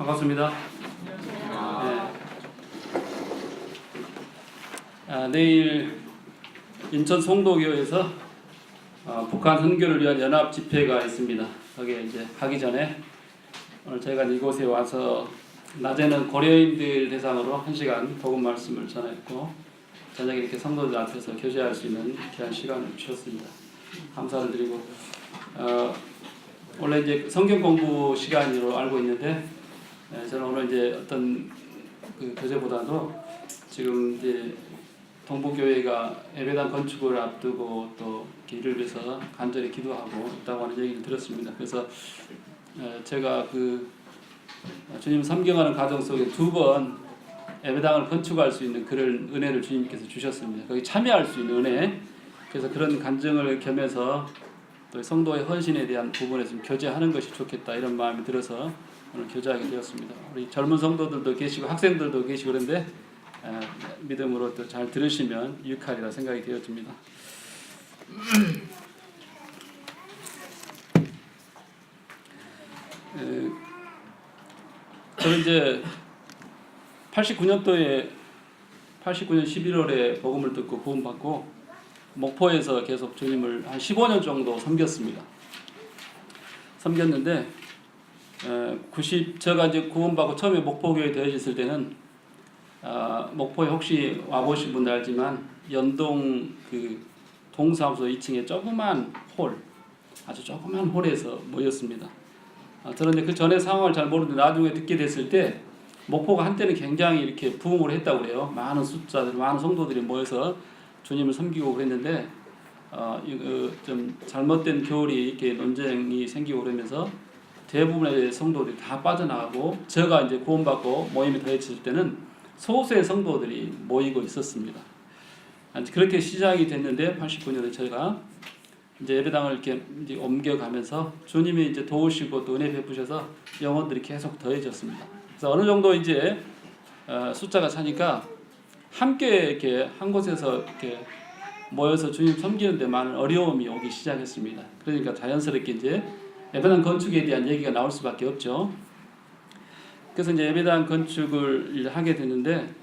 반갑습니다. 내일 인천 송도교에서 북한 선교를 위한 연합 집회가 있습니다. 거기에 이제 가기 전에 오늘 저희가 이곳에 와서 낮에는 고려인들 대상으로 1시간 복음 말씀을 전했고 저녁에 이렇게 성도들 앞에서 교제할 수 있는 귀한 시간을 주셨습니다. 감사를 드리고 원래 이제 성경 공부 시간으로 알고 있는데 저는 오늘 이제 어떤 그 교재보다도 지금 이제 동부교회가 예배당 건축을 앞두고 또 이를 위해서 간절히 기도하고 있다고 하는 얘기를 들었습니다. 그래서 제가 그 주님 섬경하는 과정 속에 2번 예배당을 건축할 수 있는 그런 은혜를 주님께서 주셨습니다. 거기 참여할 수 있는 은혜. 그래서 그런 간증을 겸해서 또 성도의 헌신에 대한 부분에 좀 교제하는 것이 좋겠다 이런 마음이 들어서 오늘 교제하게 되었습니다. 우리 젊은 성도들도 계시고 학생들도 계시고 그런데 믿음으로 또 잘 들으시면 유익하리라 생각이 되어집니다. 저는 이제 89년 11월에 복음을 듣고 구원받고 목포에서 계속 주님을 한 15년 정도 섬겼습니다. 섬겼는데 제가 이제 구원받고 처음에 목포교회 되어졌을 때는 목포에 혹시 와보신 분들 알지만 연동 그 동사무소 2층에 조그만 홀, 아주 조그만 홀에서 모였습니다. 저는 이제 그 전에 상황을 잘 모르는데 나중에 듣게 됐을 때 목포가 한때는 굉장히 이렇게 부흥을 했다고 그래요. 많은 성도들이 모여서 주님을 섬기고 그랬는데 좀 잘못된 교리 이렇게 논쟁이 생기고 그러면서 대부분의 성도들이 다 빠져나가고 제가 이제 구원받고 모임이 더해질 때는 소수의 성도들이 모이고 있었습니다. 그렇게 시작이 됐는데 89년에 저희가 이제 예배당을 이렇게 이제 옮겨가면서 주님이 이제 도우시고 또 은혜 베푸셔서 영혼들이 계속 더해졌습니다. 그래서 어느 정도 이제 숫자가 차니까 함께 이렇게 한 곳에서 이렇게 모여서 주님 섬기는데 많은 어려움이 오기 시작했습니다. 그러니까 자연스럽게 이제 예배당 건축에 대한 얘기가 나올 수밖에 없죠. 그래서 이제 예배당 건축을 하게 됐는데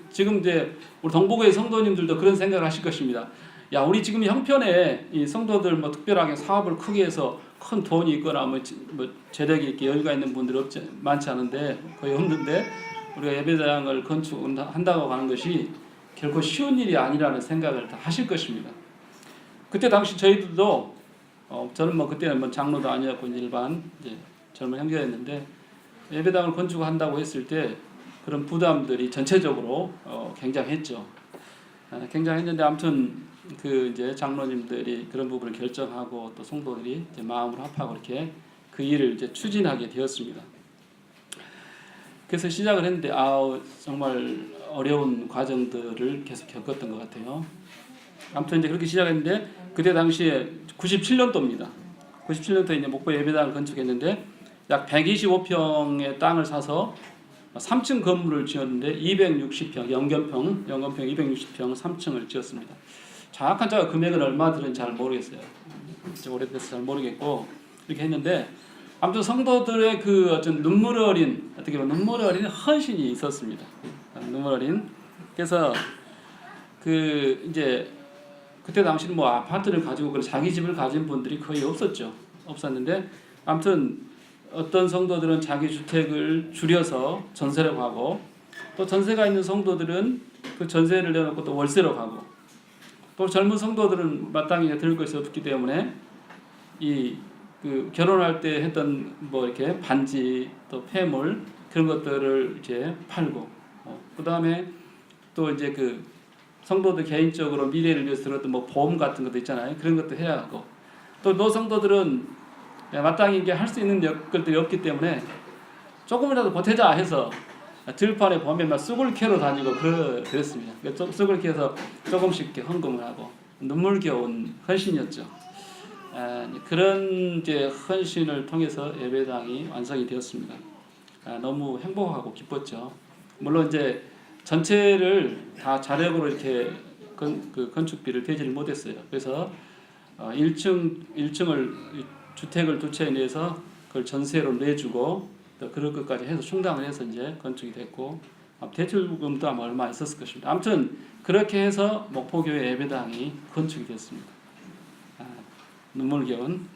지금 이제 우리 동북의 성도님들도 그런 생각을 하실 것입니다. 야, 우리 지금 형편에 이 성도들 뭐 특별하게 사업을 크게 해서 큰 돈이 있거나 뭐 재력이 이렇게 여유가 있는 분들이 많지 않은데 거의 없는데 우리가 예배당을 건축한다고 하는 것이 결코 쉬운 일이 아니라는 생각을 다 하실 것입니다. 그때 당시 저희들도 저는 뭐 그때는 뭐 장로도 아니었고 일반 이제 젊은 형제였는데 예배당을 건축한다고 했을 때 그런 부담들이 전체적으로 굉장했죠. 굉장했는데 아무튼 그 이제 장로님들이 그런 부분을 결정하고 또 성도들이 이제 마음으로 합하고 이렇게 그 일을 이제 추진하게 되었습니다. 그래서 시작을 했는데 정말 어려운 과정들을 계속 겪었던 것 같아요. 아무튼 이제 그렇게 시작했는데 그때 당시에 97년도입니다. 97년도에 이제 목포 예배당을 건축했는데 약 125평의 땅을 사서 3층 건물을 지었는데 260평 연건평 260평 3층을 지었습니다. 정확한 제가 금액은 얼마 들은지 잘 모르겠어요. 오래돼서 잘 모르겠고 이렇게 했는데 아무튼 성도들의 그 어떤 눈물 어린 헌신이 있었습니다. 눈물 어린. 그래서 그 이제 그때 당시는 뭐 아파트를 가지고 그런 자기 집을 가진 분들이 거의 없었는데 아무튼 어떤 성도들은 자기 주택을 줄여서 전세로 가고 또 전세가 있는 성도들은 그 전세를 내놓고 또 월세로 가고 또 젊은 성도들은 마땅히 들을 것이 없기 때문에 그 결혼할 때 했던 뭐 이렇게 반지 또 폐물 그런 것들을 이제 팔고 그 다음에 또 이제 그 성도들 개인적으로 미래를 위해서 들었던 뭐 보험 같은 것도 있잖아요. 그런 것도 해야 하고 또 노성도들은 마땅히 이게 할 수 있는 것들이 없기 때문에 조금이라도 보태자 해서 들판에 보면 막 쑥을 캐러 다니고 그랬습니다. 쑥을 캐서 조금씩 이렇게 헌금을 하고 눈물겨운 헌신이었죠. 그런 이제 헌신을 통해서 예배당이 완성이 되었습니다. 너무 행복하고 기뻤죠. 물론 이제 전체를 다 자력으로 이렇게 건축비를 대지를 못했어요. 그래서 1층을 주택을 2채 내서 그걸 전세로 내주고 또 그럴 것까지 해서 충당을 해서 이제 건축이 됐고 대출금도 아마 얼마 있었을 것입니다. 아무튼 그렇게 해서 목포교회 예배당이 건축이 됐습니다. 눈물겨운.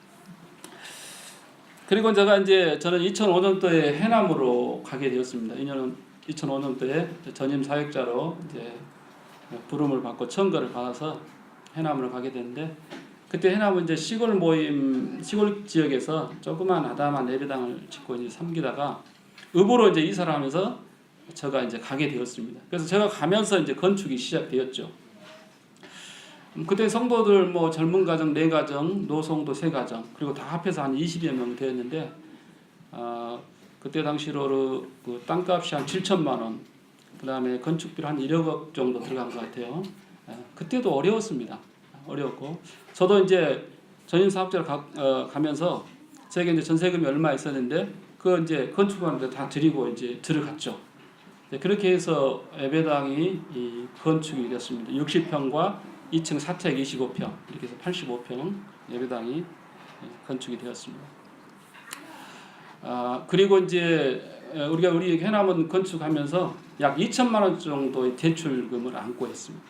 그리고 저는 2005년도에 해남으로 가게 되었습니다. 2005년도에 전임 사역자로 이제 부름을 받고 청거를 받아서 해남으로 가게 됐는데, 그때 해남은 이제 시골 지역에서 조그만 아담한 예배당을 짓고 이제 섬기다가 읍으로 이제 이사를 하면서 제가 이제 가게 되었습니다. 그래서 제가 가면서 이제 건축이 시작되었죠. 그때 성도들 젊은 가정 4가정, 노성도 3가정, 그리고 다 합해서 한 20여 명 되었는데, 그때 당시로 그 땅값이 한 7천만 원, 그 다음에 건축비로 한 1억 정도 들어간 것 같아요. 그때도 어려웠습니다. 어려웠고, 저도 이제 전임 사업자를 가면서 제가 이제 전세금이 얼마 있었는데, 그 이제 건축하는데 다 드리고 이제 들어갔죠. 그렇게 해서 예배당이 건축이 됐습니다. 60평과 2층 4택 25평, 이렇게 해서 85평 예배당이 건축이 되었습니다. 그리고 이제 우리 해남은 건축하면서 약 2천만 원 정도의 대출금을 안고 했습니다.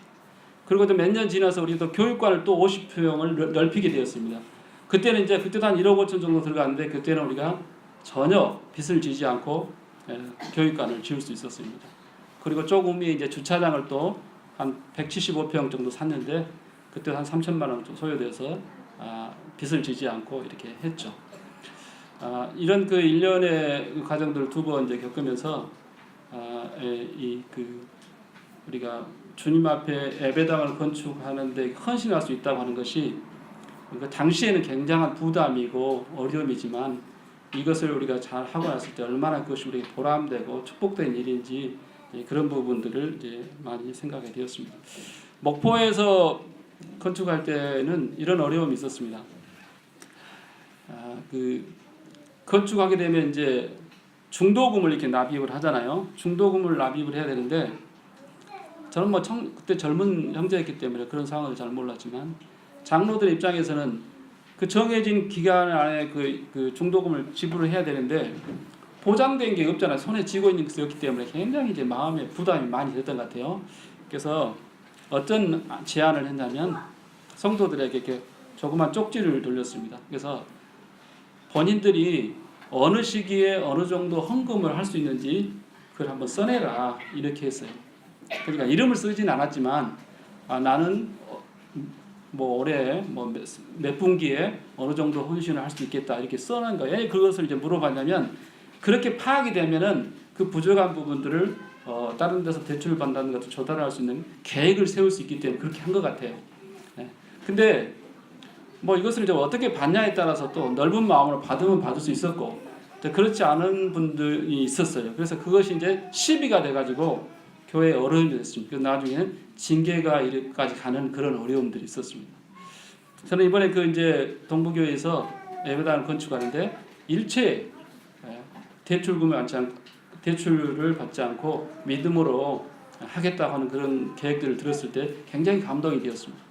그리고 또 몇 년 지나서 우리 또 교육관을 또 50평을 넓히게 되었습니다. 그때도 한 1억 5천 정도 들어갔는데, 그때는 우리가 전혀 빚을 지지 않고 교육관을 지을 수 있었습니다. 그리고 조금이 이제 주차장을 또 한 175평 정도 샀는데, 그때 한 3천만 원 정도 소요돼서 빚을 지지 않고 이렇게 했죠. 이런 그 일련의 과정들을 2번 이제 겪으면서 우리가 주님 앞에 예배당을 건축하는데 헌신할 수 있다고 하는 것이 그 당시에는 굉장한 부담이고 어려움이지만, 이것을 우리가 잘 하고 났을 때 얼마나 그것이 우리에게 보람되고 축복된 일인지, 그런 부분들을 이제 많이 생각하게 되었습니다. 목포에서 건축할 때는 이런 어려움이 있었습니다. 건축하게 되면 이제 중도금을 이렇게 납입을 하잖아요. 중도금을 납입을 해야 되는데, 저는 그때 젊은 형제였기 때문에 그런 상황을 잘 몰랐지만, 장로들 입장에서는 그 정해진 기간 안에 그 중도금을 지불을 해야 되는데 보장된 게 없잖아요. 손에 쥐고 있는 것이 없기 때문에 굉장히 이제 마음에 부담이 많이 됐던 것 같아요. 그래서 어떤 제안을 했냐면, 성도들에게 이렇게 조그만 쪽지를 돌렸습니다. 그래서 본인들이 어느 시기에 어느 정도 헌금을 할 수 있는지 그걸 한번 써내라, 이렇게 했어요. 그러니까 이름을 쓰진 않았지만, 나는 올해 몇 분기에 어느 정도 헌신을 할 수 있겠다, 이렇게 써놓은 거예요. 왜 그것을 이제 물어봤냐면, 그렇게 파악이 되면은 그 부족한 부분들을 다른 데서 대출을 받는 것도 조달할 수 있는 계획을 세울 수 있기 때문에 그렇게 한 것 같아요. 근데 이것을 이제 어떻게 받냐에 따라서 또 넓은 마음으로 받으면 받을 수 있었고, 그렇지 않은 분들이 있었어요. 그래서 그것이 이제 시비가 돼가지고 교회에 어려움이 됐습니다. 그래서 나중에는 징계가 이르기까지 가는 그런 어려움들이 있었습니다. 저는 이번에 이제 동부교회에서 예배당을 건축하는데 일체 대출을 받지 않고 믿음으로 하겠다고 하는 그런 계획들을 들었을 때 굉장히 감동이 되었습니다.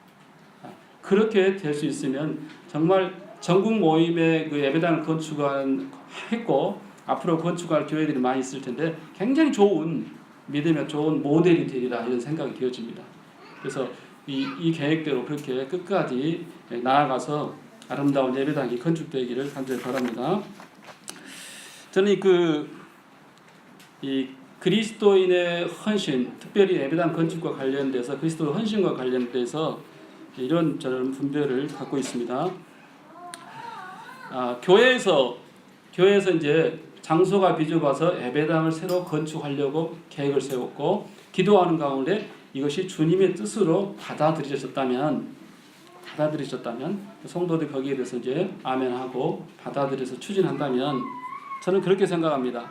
그렇게 될 수 있으면 정말 전국 모임의 그 예배당을 건축했고 앞으로 건축할 교회들이 많이 있을 텐데, 굉장히 좋은 믿음의 좋은 모델이 되리라, 이런 생각이 되어집니다. 그래서 이 계획대로 그렇게 끝까지 나아가서 아름다운 예배당이 건축되기를 간절히 바랍니다. 저는 이 그리스도인의 헌신, 특별히 예배당 건축과 관련돼서 그리스도 헌신과 관련돼서 이런 저는 분별을 갖고 있습니다. 교회에서 이제 장소가 비좁아서 예배당을 새로 건축하려고 계획을 세웠고 기도하는 가운데 이것이 주님의 뜻으로 받아들여졌다면 성도들 거기에 대해서 이제 아멘하고 받아들여서 추진한다면, 저는 그렇게 생각합니다.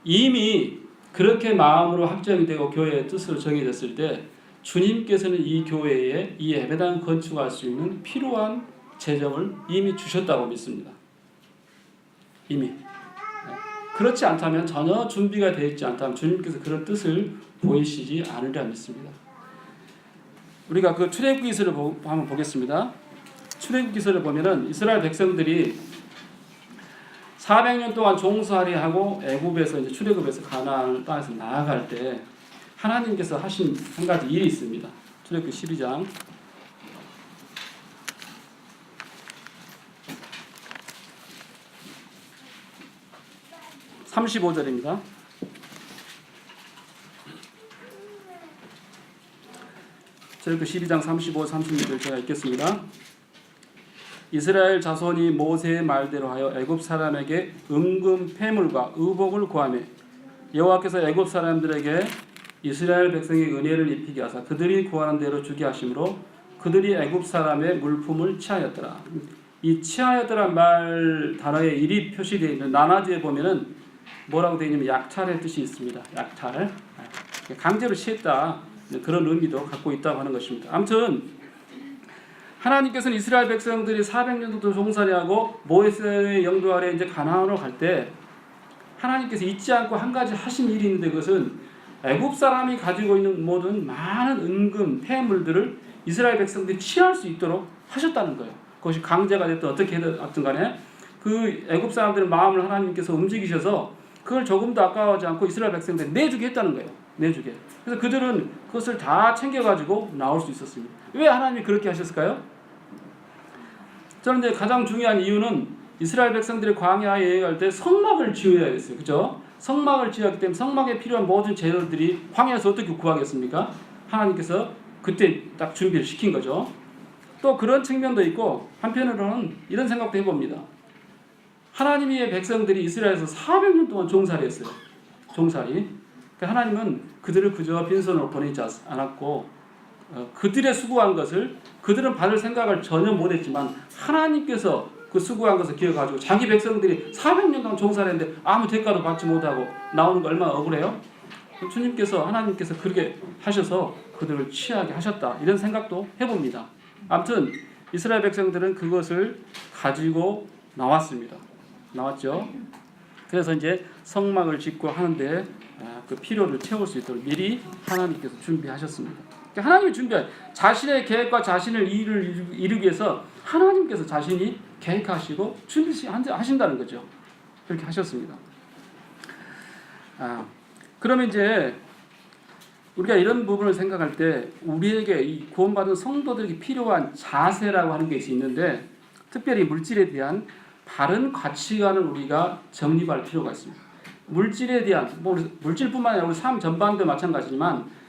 이미 그렇게 마음으로 확정이 되고 교회의 뜻으로 정해졌을 때 주님께서는 이 교회에 이 예배당 건축할 수 있는 필요한 재정을 이미 주셨다고 믿습니다. 이미. 그렇지 않다면, 전혀 준비가 되어 있지 않다면 주님께서 그런 뜻을 보이시지 않으리라 믿습니다. 우리가 그 출애굽기서를 한번 보겠습니다. 출애굽기서를 보면은 이스라엘 백성들이 400년 동안 종살이 하고 애굽에서 이제 출애굽에서 가나안 땅에서 나아갈 때 하나님께서 하신 한 가지 일이 있습니다. 출애굽기 12장 35절입니다. 출애굽기 12장 35, 36절 제가 읽겠습니다. 이스라엘 자손이 모세의 말대로 하여 애굽 사람에게 은금 패물과 의복을 구하며 여호와께서 애굽 사람들에게 이스라엘 백성의 은혜를 입히게 하사 그들이 구하는 대로 주게 하심으로 그들이 애굽 사람의 물품을 취하였더라. 이 취하였더란 말 단어에 일이 표시되어 있는 나나주에 보면은 뭐라고 되어 있냐면 약탈의 뜻이 있습니다. 약탈, 강제로 취했다, 그런 의미도 갖고 있다고 하는 것입니다. 아무튼 하나님께서는 이스라엘 백성들이 400년 정도 종살이하고 모세의 영도 아래 이제 가나안으로 갈 때 하나님께서 잊지 않고 한 가지 하신 일이 있는데 그것은 애굽 사람이 가지고 있는 모든 많은 은금, 폐물들을 이스라엘 백성들이 취할 수 있도록 하셨다는 거예요. 그것이 강제가 됐든 어떻게 됐든 간에 그 애굽 사람들의 마음을 하나님께서 움직이셔서 그걸 조금도 아까워하지 않고 이스라엘 백성들이 내주게 했다는 거예요. 내주게. 그래서 그들은 그것을 다 챙겨가지고 나올 수 있었습니다. 왜 하나님이 그렇게 하셨을까요? 저는 이제 가장 중요한 이유는 이스라엘 백성들이 광야에 여행할 때 성막을 지어야 했어요. 그죠? 성막을 지었기 때문에 성막에 필요한 모든 재료들이 광야에서 어떻게 구하겠습니까? 하나님께서 그때 딱 준비를 시킨 거죠. 또 그런 측면도 있고 한편으로는 이런 생각도 해봅니다. 하나님의 백성들이 이스라엘에서 400년 동안 종살이 했어요. 종살이. 그러니까 하나님은 그들을 그저 빈손으로 보내지 않았고 그들의 수고한 것을 그들은 받을 생각을 전혀 못했지만 하나님께서 그 수고한 것을 기억가지고 자기 백성들이 400년 동안 종살했는데 아무 대가도 받지 못하고 나오는 거 얼마나 억울해요? 주님께서 하나님께서 그렇게 하셔서 그들을 취하게 하셨다, 이런 생각도 해봅니다. 아무튼 이스라엘 백성들은 그것을 가지고 나왔습니다. 나왔죠. 그래서 이제 성막을 짓고 하는데 그 필요를 채울 수 있도록 미리 하나님께서 준비하셨습니다. 하나님이 준비한 자신의 계획과 자신의 일을 이루기 위해서 하나님께서 자신이 계획하시고 준비하신다는 거죠. 그렇게 하셨습니다. 그러면 이제 우리가 이런 부분을 생각할 때 우리에게 이 구원받은 성도들에게 필요한 자세라고 하는 것이 있는데 특별히 물질에 대한 바른 가치관을 우리가 정립할 필요가 있습니다. 물질에 대한 물질뿐만 아니라 우리 삶 전반도 마찬가지지만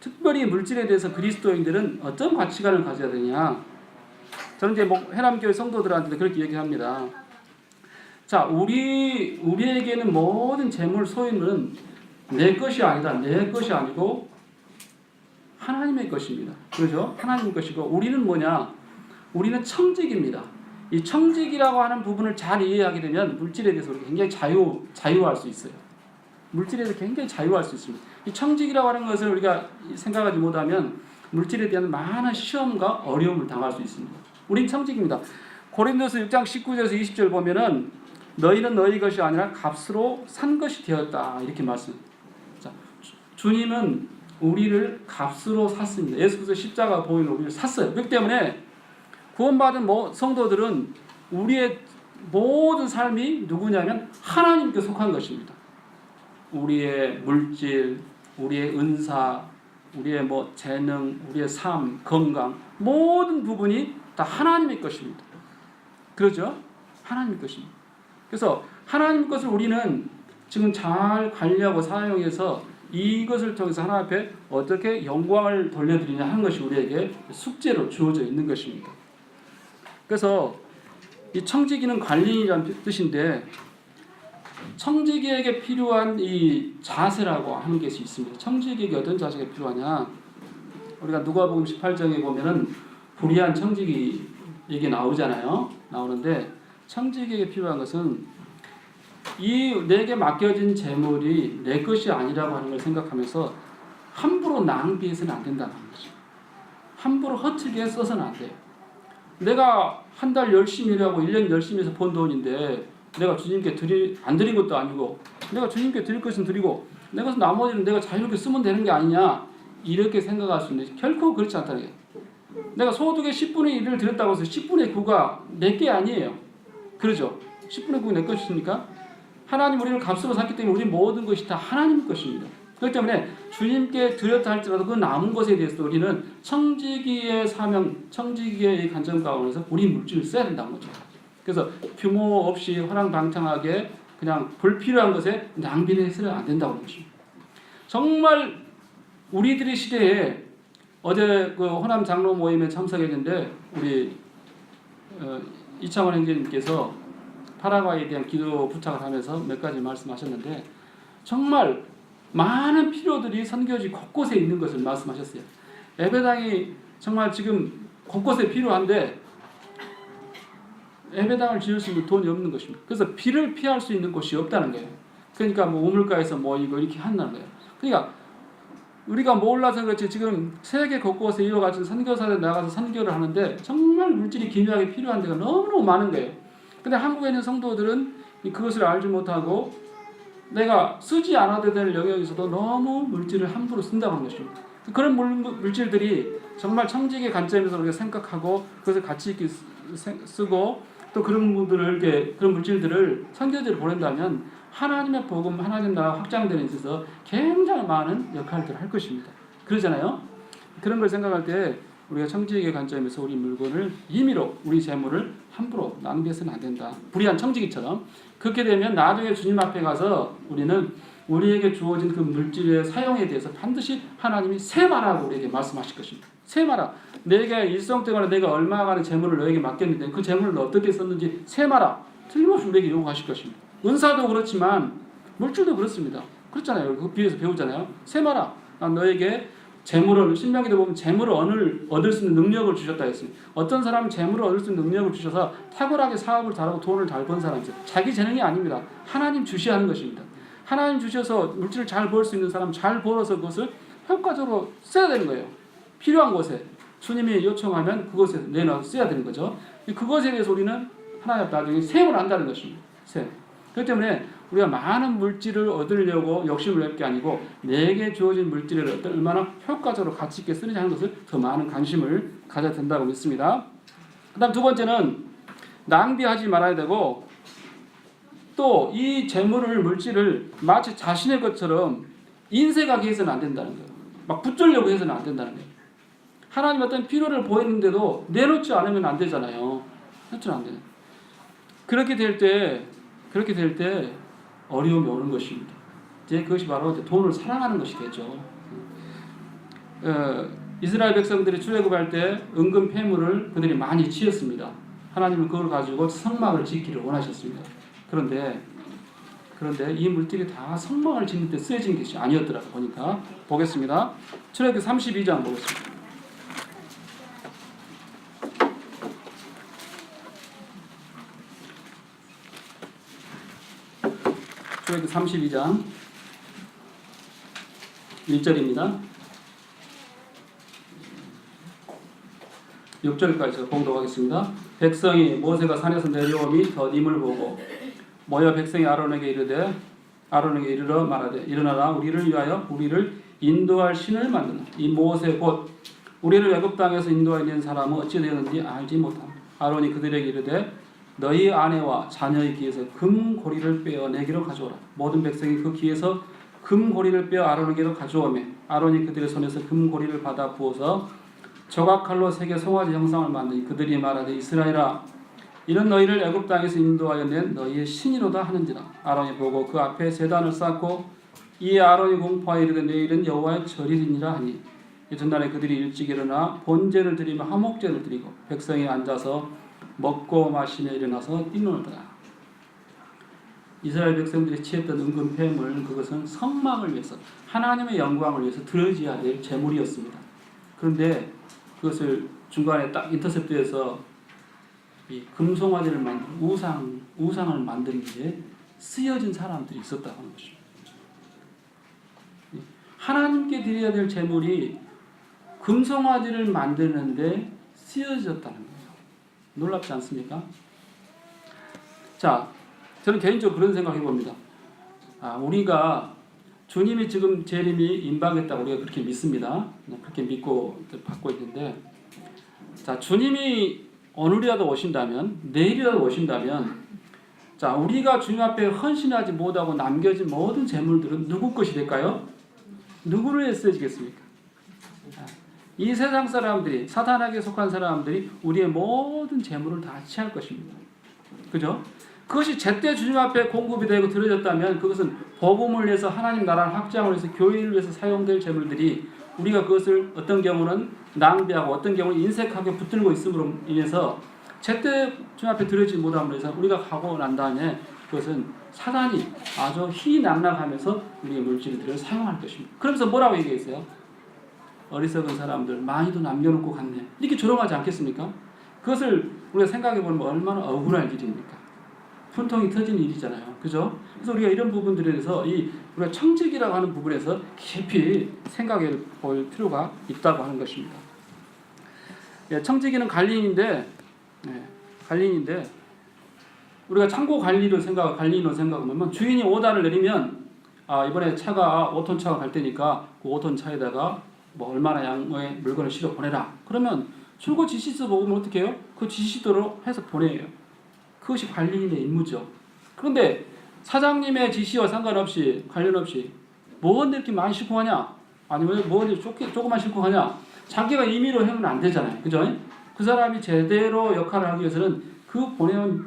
특별히 물질에 대해서 그리스도인들은 어떤 가치관을 가져야 되냐? 저는 이제 해남교회 성도들한테도 그렇게 얘기합니다. 자, 우리에게는 모든 재물 소유는 내 것이 아니다. 내 것이 아니고 하나님의 것입니다. 그렇죠? 하나님의 것이고 우리는 뭐냐? 우리는 청직입니다. 이 청직이라고 하는 부분을 잘 이해하게 되면 물질에 대해서 우리가 굉장히 자유할 수 있어요. 물질에 대해서 굉장히 자유할 수 있습니다. 이 청직이라고 하는 것을 우리가 생각하지 못하면 물질에 대한 많은 시험과 어려움을 당할 수 있습니다. 우린 청직입니다. 고린도서 6장 19절에서 20절 보면은 너희는 너희 것이 아니라 값으로 산 것이 되었다, 이렇게 말씀. 자, 주님은 우리를 값으로 샀습니다. 예수께서 십자가 보이는 우리를 샀어요. 그렇기 때문에 구원받은 성도들은 우리의 모든 삶이 누구냐면 하나님께 속한 것입니다. 우리의 물질, 우리의 은사, 우리의 재능, 우리의 삶, 건강, 모든 부분이 다 하나님의 것입니다. 그렇죠? 하나님의 것입니다. 그래서 하나님의 것을 우리는 지금 잘 관리하고 사용해서 이것을 통해서 하나님 앞에 어떻게 영광을 돌려드리냐 하는 것이 우리에게 숙제로 주어져 있는 것입니다. 그래서 이 청지기는 관리인이라는 뜻인데 청지기에게 필요한 이 자세라고 하는 것이 있습니다. 청지기에게 어떤 자세가 필요하냐? 우리가 누가복음 18장에 보면은 불의한 청지기 얘기 나오잖아요. 나오는데 청지기에게 필요한 것은 이 내게 맡겨진 재물이 내 것이 아니라고 하는 걸 생각하면서 함부로 낭비해서는 안 된다는 거죠. 함부로 허투루게 써서는 안 돼요. 내가 한 달 열심히 일하고 1년 열심히 해서 번 돈인데 내가 주님께 안 드린 것도 아니고 내가 주님께 드릴 것은 드리고 내가 나머지는 내가 자유롭게 쓰면 되는 게 아니냐, 이렇게 생각할 수 있는데 결코 그렇지 않다는 거예요. 내가 소득의 10분의 1을 드렸다고 해서 10분의 9가 내 게 아니에요. 그렇죠? 10분의 9가 내 것이십니까? 하나님 우리를 값으로 샀기 때문에 우리 모든 것이 다 하나님 것입니다. 그렇기 때문에 주님께 드렸다 할지라도 그 남은 것에 대해서 우리는 청지기의 사명, 청지기의 관점 가운데서 우리 물질을 써야 된다는 거죠. 그래서 규모 없이 화랑방탕하게 그냥 불필요한 것에 낭비를 해서는 안 된다고 하는 것입니다. 정말 우리들의 시대에 어제 그 호남 장로 모임에 참석했는데 우리 이창원 형제님께서 파라과이에 대한 기도 부탁을 하면서 몇 가지 말씀하셨는데 정말 많은 필요들이 선교지 곳곳에 있는 것을 말씀하셨어요. 예배당이 정말 지금 곳곳에 필요한데 예배당을 지을 수 있는 돈이 없는 것입니다. 그래서 비를 피할 수 있는 곳이 없다는 거예요. 그러니까 뭐 우물가에서 모이고 이렇게 한다는 거예요. 그러니까 우리가 몰라서 그렇지 지금 세계 곳곳에 이와 같은 선교사들 나가서 선교를 하는데 정말 물질이 기묘하게 필요한 데가 너무너무 많은 거예요. 근데 한국에 있는 성도들은 그것을 알지 못하고 내가 쓰지 않아도 될 영역에서도 너무 물질을 함부로 쓴다고 하는 것입니다. 그런 물질들이 정말 청지기의 관점에서 우리가 생각하고 그것을 가치 있게 쓰고 또 그런 분들을 이렇게 그런 물질들을 선교지로 보낸다면 하나님의 복음, 하나님 나라 확장되는 데 있어서 굉장히 많은 역할들을 할 것입니다. 그러잖아요. 그런 걸 생각할 때 우리가 청지기의 관점에서 우리 물건을 임의로 우리 재물을 함부로 낭비해서는 안 된다. 불의한 청지기처럼. 그렇게 되면 나중에 주님 앞에 가서 우리는 우리에게 주어진 그 물질의 사용에 대해서 반드시 하나님이 세마라고 우리에게 말씀하실 것입니다. 세마라. 내게 일성 동안에 내가 얼마간의 재물을 너에게 맡겼는데 그 재물을 어떻게 썼는지 세마라. 틀림없이 우리에게 요구하실 것입니다. 은사도 그렇지만 물질도 그렇습니다. 그렇잖아요. 그 비유에서 배우잖아요. 세마라. 난 너에게 재물을 신명기도 보면 재물을 얻을 수 있는 능력을 주셨다 했습니다. 어떤 사람은 재물을 얻을 수 있는 능력을 주셔서 탁월하게 사업을 잘하고 돈을 잘 번 사람이 있어요. 자기 재능이 아닙니다. 하나님 주시하는 것입니다. 하나님 주셔서 물질을 잘 벌 수 있는 사람 잘 벌어서 그것을 효과적으로 써야 되는 거예요. 필요한 곳에 주님이 요청하면 그것에 내놔서 써야 되는 거죠. 그것에 대해서 우리는 하나님 앞에 나중에 세움을 한다는 것입니다. 세움. 그렇기 때문에 우리가 많은 물질을 얻으려고 욕심을 낼 게 아니고 내게 주어진 물질을 얼마나 효과적으로 가치 있게 쓰느냐 하는 것을 더 많은 관심을 가져야 된다고 믿습니다. 그 다음 두 번째는 낭비하지 말아야 되고 또 이 재물을 물질을 마치 자신의 것처럼 인색하게 해서는 안 된다는 거예요. 막 붙들려고 해서는 안 된다는 거예요. 하나님 어떤 필요를 보이는데도 내놓지 않으면 안 되잖아요. 내놓지는 안 돼요. 그렇게 될 때 어려움이 오는 것입니다. 이제 그것이 바로 돈을 사랑하는 것이 되죠. 이스라엘 백성들이 출애굽할 때 은금 폐물을 그들이 많이 치었습니다. 하나님은 그걸 가지고 성막을 짓기를 원하셨습니다. 그런데 이 물질이 다 성막을 짓는 데 쓰여진 것이 아니었더라고 보니까 보겠습니다. 출애굽기 32장 보겠습니다. 출애굽기 32장 1절입니다. 6절까지 제가 봉독하겠습니다. 백성이 모세가 산에서 내려오미 더님을 보고 모여 백성이 아론에게 이르러 말하되 일어나라 우리를 위하여 우리를 인도할 신을 만드라. 이 모세 곧 우리를 애굽 땅에서 인도하여 낸 사람은 어찌 되었는지 알지 못함. 아론이 그들에게 이르되 너희 아내와 자녀의 귀에서 금고리를 빼어 내게로 가져오라. 모든 백성이 그 귀에서 금고리를 빼어 아론에게로 가져오며 아론이 그들의 손에서 금고리를 받아 부어서 조각칼로 새겨 송아지 형상을 만드니 그들이 말하되 이스라엘아 이는 너희를 애굽 땅에서 인도하여 낸 너희의 신이로다 하는지라. 아론이 보고 그 앞에 제단을 쌓고 이에 아론이 공포하여 이르되 내일은 여호와의 절이니라 하니 이튿날에 그들이 일찍 일어나 번제를 드리며 화목제를 드리고 백성이 앉아서 먹고 마시며 일어나서 뛰놀더라. 이스라엘 백성들이 취했던 은금 폐물 그것은 성막을 위해서 하나님의 영광을 위해서 드려져야 될 제물이었습니다. 그런데 그것을 중간에 딱 인터셉트해서 이 금송아지를 만든 우상을 만드는 데 쓰여진 사람들이 있었다고 하는 것입니다. 하나님께 드려야 될 제물이 금송아지를 만드는데 쓰여졌다는 거예요. 놀랍지 않습니까? 자, 저는 개인적으로 그런 생각을 해봅니다. 우리가 주님이 지금 재림이 임박했다고 우리가 그렇게 믿습니다. 그렇게 믿고 받고 있는데, 자, 주님이 오늘이라도 오신다면, 내일이라도 오신다면, 자, 우리가 주님 앞에 헌신하지 못하고 남겨진 모든 재물들은 누구 것이 될까요? 누구를 위해 쓰여지겠습니까? 이 세상 사람들이, 사탄에게 속한 사람들이 우리의 모든 재물을 다 취할 것입니다. 그죠? 그것이 제때 주님 앞에 공급이 되고 들어졌다면 그것은 복음을 위해서, 하나님 나라를 확장을 위해서, 교회를 위해서 사용될 재물들이 우리가 그것을 어떤 경우는 낭비하고 어떤 경우는 인색하게 붙들고 있음으로 인해서 제때 주님 앞에 들어지지 못함으로 해서 우리가 가고 난 다음에 그것은 사단이 아주 희낙낙하면서 우리의 물질들을 사용할 것입니다. 그러면서 뭐라고 얘기했어요? 어리석은 사람들 많이도 남겨놓고 갔네. 이렇게 조롱하지 않겠습니까? 그것을 우리가 생각해보면 얼마나 억울할 일입니까? 분통이 터진 일이잖아요. 그죠? 그래서 우리가 이런 부분들에 대해서 우리가 청직이라고 하는 부분에서 깊이 생각해 볼 필요가 있다고 하는 것입니다. 예, 청지기는 관리인인데 우리가 창고 관리인으로 생각하면 주인이 오다를 내리면 이번에 차가 5톤 차가 갈 테니까 그 5톤 차에다가 뭐 얼마나 양의 물건을 실어 보내라. 그러면 출고 지시서 보면 어떻게 해요? 그 지시대로 해서 보내요. 그것이 관리인의 임무죠. 그런데 사장님의 지시와 상관없이 관련 없이 뭔데 이렇게 많이 싣고 가냐? 아니면 뭔데 조금만 싣고 가냐? 자기가 임의로 하면 안 되잖아요. 그죠? 그 사람이 제대로 역할을 하기 위해서는 그 보내온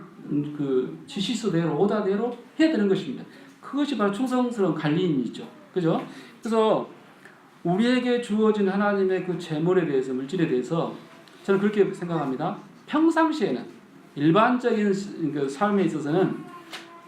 그 지시서대로 오다대로 해야 되는 것입니다. 그것이 바로 충성스러운 관리인이죠. 그죠? 그래서 우리에게 주어진 하나님의 그 재물에 대해서, 물질에 대해서 저는 그렇게 생각합니다. 평상시에는, 일반적인 그 삶에 있어서는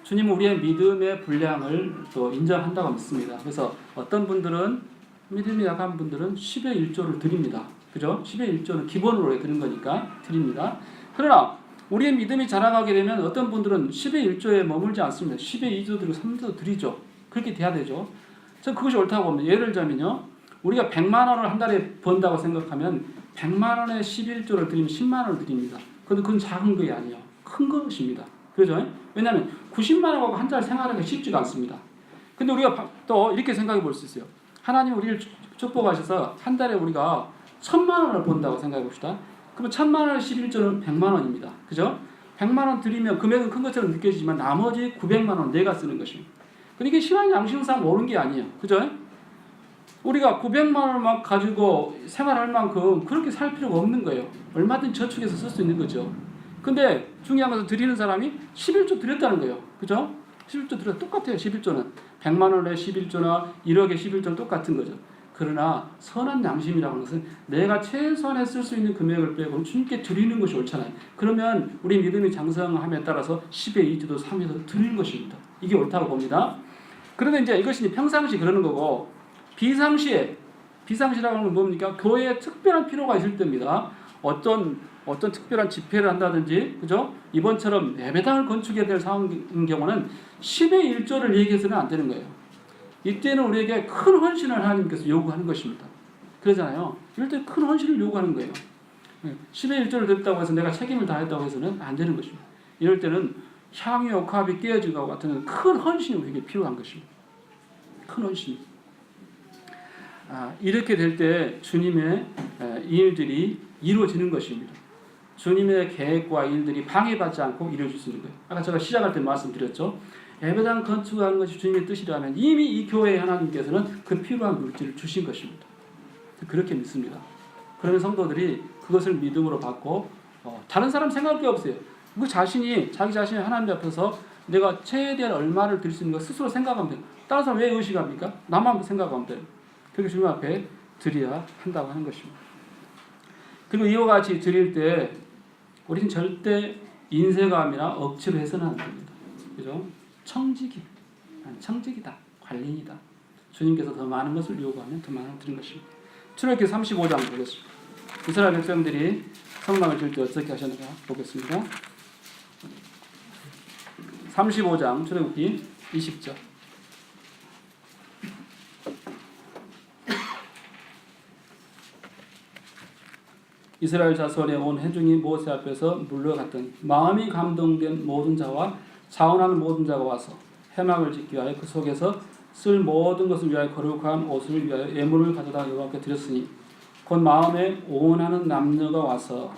주님은 우리의 믿음의 분량을 또 인정한다고 믿습니다. 그래서 어떤 분들은, 믿음이 약한 분들은 10의 1조를 드립니다. 그죠? 10의 1조는 기본으로 드는 거니까 드립니다. 그러나 우리의 믿음이 자라가게 되면 어떤 분들은 10의 1조에 머물지 않습니다. 10의 2조 드리고 3조 드리죠. 그렇게 돼야 되죠. 저는 그것이 옳다고 봅니다. 예를 들자면요. 우리가 100만 원을 한 달에 번다고 생각하면 100만 원에 11조를 드리면 10만 원을 드립니다. 그런데 그건 작은 것이 아니에요. 큰 것입니다. 그죠? 왜냐하면 90만 원 갖고 한 달 생활하기가 쉽지가 않습니다. 근데 우리가 또 이렇게 생각해 볼 수 있어요. 하나님 우리를 축복하셔서 한 달에 우리가 1000만 원을 번다고 생각해 봅시다. 그러면 1000만 원에 11조는 100만 원입니다. 그죠? 100만 원 드리면 금액은 큰 것처럼 느껴지지만 나머지 900만 원 내가 쓰는 것입니다. 그러니까 신앙 양심상 옳은 게 아니에요. 그죠? 우리가 900만 원만 가지고 생활할 만큼 그렇게 살 필요가 없는 거예요. 얼마든지 저축해서 쓸 수 있는 거죠. 근데 중요한 것은 드리는 사람이 11조 드렸다는 거예요. 그죠? 11조 드렸다. 똑같아요. 11조는. 100만 원에 11조나 1억에 11조는 똑같은 거죠. 그러나 선한 양심이라고 하는 것은 내가 최선에 쓸 수 있는 금액을 빼고 주님께 드리는 것이 옳잖아요. 그러면 우리 믿음이 장성함에 따라서 10의 2조도 3에서 드리는 것입니다. 이게 옳다고 봅니다. 그런데 이제 이것이 평상시 그러는 거고, 비상시라고 하는 건 뭡니까? 교회에 특별한 필요가 있을 때입니다. 어떤 특별한 집회를 한다든지, 그죠? 이번처럼 예배당을 건축해야 될 상황인 경우는 10의 1조를 얘기해서는 안 되는 거예요. 이때는 우리에게 큰 헌신을 하나님께서 요구하는 것입니다. 그러잖아요. 이럴 때 큰 헌신을 요구하는 거예요. 10의 1조를 드렸다고 해서 내가 책임을 다했다고 해서는 안 되는 것입니다. 이럴 때는 향유 옥합이 깨어진 것과 같은 큰 헌신이 우리에게 필요한 것입니다. 큰 헌신. 이렇게 될 때 주님의 일들이 이루어지는 것입니다. 주님의 계획과 일들이 방해받지 않고 이루어질 수 있는 거예요. 아까 제가 시작할 때 말씀드렸죠. 예배당 건축하는 것이 주님의 뜻이라면 이미 이 교회에 하나님께서는 그 필요한 물질을 주신 것입니다. 그렇게 믿습니다. 그러면 성도들이 그것을 믿음으로 받고 다른 사람 생각할 게 없어요. 자기 자신이 하나님 앞에서 내가 최대한 얼마를 드릴 수 있는 거 스스로 생각하면 돼요. 다른 사람 왜 의식합니까? 나만 생각하면 돼요. 그렇게 주님 앞에 드려야 한다고 하는 것입니다. 그리고 이와 같이 드릴 때 우리는 절대 인색함이나 억지로 해서는 안 됩니다. 그죠? 청직이다. 관리이다. 주님께서 더 많은 것을 요구하면 더 많은 드린 것입니다. 출애굽기 35장 보겠습니다. 이스라엘 백성들이 성막을 지을 때 어떻게 하셨는가 보겠습니다. 35장 출애굽기 20절. 이스라엘 자손의 온 회중이 모세 앞에서 물러갔더니 마음이 감동된 모든 자와 자원하는 모든 자가 와서 회막을 짓기 위하여 그 속에서 쓸 모든 것을 위하여 거룩한 옷을 위하여 예물을 가져다 여호와께 드렸으니 곧 마음에 오원하는 남녀가 와서,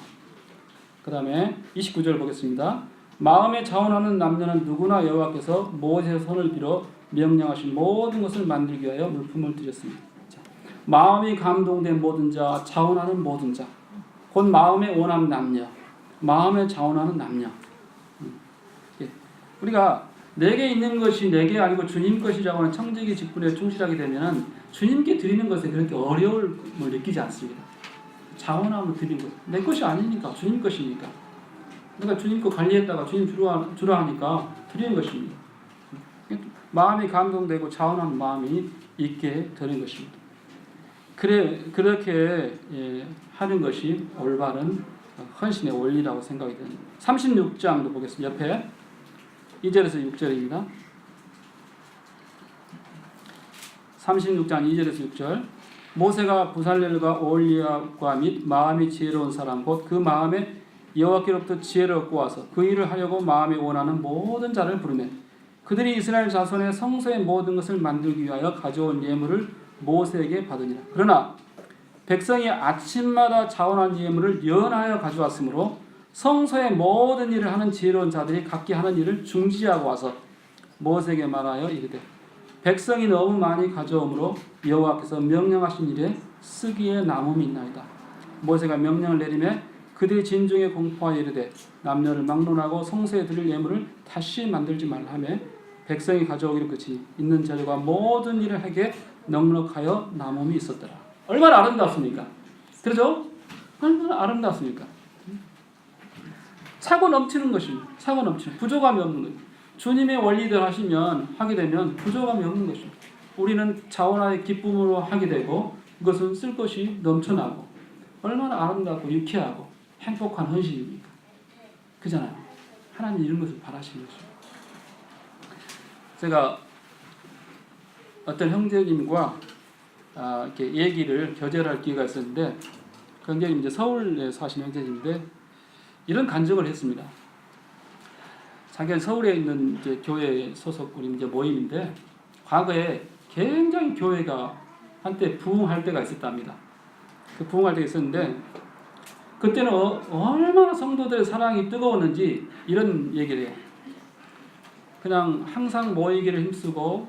그 다음에 29절 보겠습니다. 마음에 자원하는 남녀는 누구나 여호와께서 모세의 손을 빌어 명령하신 모든 것을 만들기 위하여 물품을 드렸습니다. 자, 마음이 감동된 모든 자, 자원하는 모든 자, 곧 마음에 원하는 남녀, 마음에 자원하는 남녀. 우리가 내게 있는 것이 내게 아니고 주님 것이라고 하는 청지기 직분에 충실하게 되면 주님께 드리는 것에 그렇게 어려움을 느끼지 않습니다. 자원하면 드리는 것, 내 것이 아니니까 주님 것이니까. 내가 주님 거 관리했다가 주님 주라 하니까 드리는 것입니다. 마음이 감동되고 자원하는 마음이 있게 되는 것입니다. 그렇게 하는 것이 올바른 헌신의 원리라고 생각이 됩니다. 36장도 보겠습니다. 옆에 2절에서 6절입니다. 36장 2절에서 6절. 모세가 부살렐과 오홀리압과 및 마음이 지혜로운 사람 곧 그 마음에 여호와께로부터 지혜를 얻고 와서 그 일을 하려고 마음에 원하는 모든 자를 부르매 그들이 이스라엘 자손의 성소의 모든 것을 만들기 위하여 가져온 예물을 모세에게 받으니라. 그러나 백성이 아침마다 자원한 예물을 연하여 가져왔으므로 성소의 모든 일을 하는 지혜로운 자들이 각기 하는 일을 중지하고 와서 모세에게 말하여 이르되 백성이 너무 많이 가져오므로 여호와께서 명령하신 일에 쓰기에 남음이 있나이다. 모세가 명령을 내리매 그들이 진중에 공포하여 이르되 남녀를 막론하고 성소에 드릴 예물을 다시 만들지 말라 하며 백성이 가져오기를 그치니 있는 재료가 모든 일을 하게 넉넉하여 남음이 있었더라. 얼마나 아름답습니까? 그렇죠? 얼마나 아름답습니까? 차고 넘치는 것입니다. 차고 넘치는 부족함이 없는 거예요. 주님의 원리대로 하게 되면 부족함이 없는 것입니다. 우리는 자원하의 기쁨으로 하게 되고 그것은 쓸 것이 넘쳐나고 얼마나 아름답고 유쾌하고 행복한 헌신입니까? 그잖아요. 하나님 이런 것을 바라시는 것입니다. 제가 어떤 형제님과 이렇게 얘기를 교제를 할 기회가 있었는데 그 형제님 이제 서울에 사시는 형제님인데 이런 간증을 했습니다. 자기는 서울에 있는 이제 교회 소속 우리 이제 모임인데 과거에 굉장히 교회가 한때 부흥할 때가 있었답니다. 그 부흥할 때가 있었는데 그때는 얼마나 성도들의 사랑이 뜨거웠는지 이런 얘기를 해요. 그냥 항상 모이기를 힘쓰고